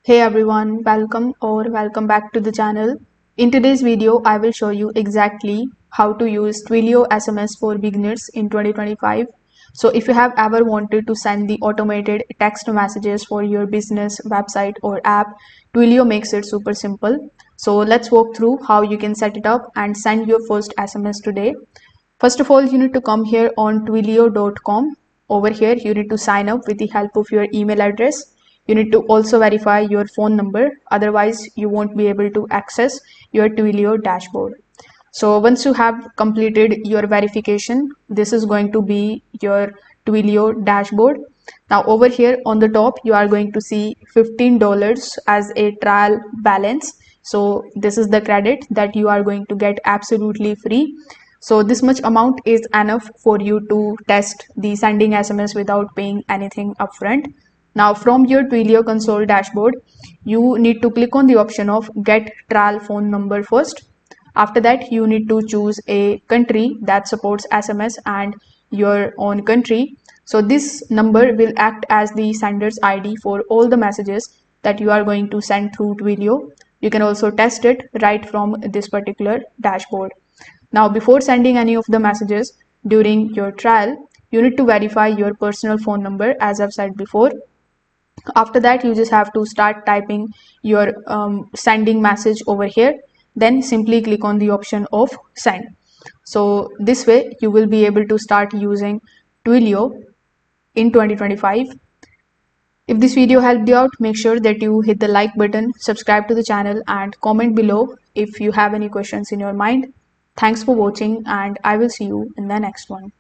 Hey everyone, welcome back to the channel. In today's video, I will show you exactly how to use Twilio SMS for beginners in 2025. So if you have ever wanted to send the automated text messages for your business, website or app, Twilio makes it super simple. So let's walk through how you can set it up and send your first SMS today. First of all, you need to come here on twilio.com. Over here, you need to sign up with the help of your email address. You need to also verify your phone number, otherwise you won't be able to access your Twilio dashboard. So once you have completed your verification, this is going to be your Twilio dashboard. Now over here on the top, you are going to see $15 as a trial balance. So this is the credit that you are going to get absolutely free. So this much amount is enough for you to test the sending SMS without paying anything upfront. Now from your Twilio console dashboard, you need to click on the option of get trial phone number first. After that, you need to choose a country that supports SMS and your own country. So this number will act as the sender's ID for all the messages that you are going to send through Twilio. You can also test it right from this particular dashboard. Now, before sending any of the messages during your trial, you need to verify your personal phone number, as I've said before. After that, you just have to start typing your sending message over here. Then simply click on the option of send. So this way you will be able to start using Twilio in 2025. If this video helped you out, make sure that you hit the like button, subscribe to the channel and comment below if you have any questions in your mind. Thanks for watching and I will see you in the next one.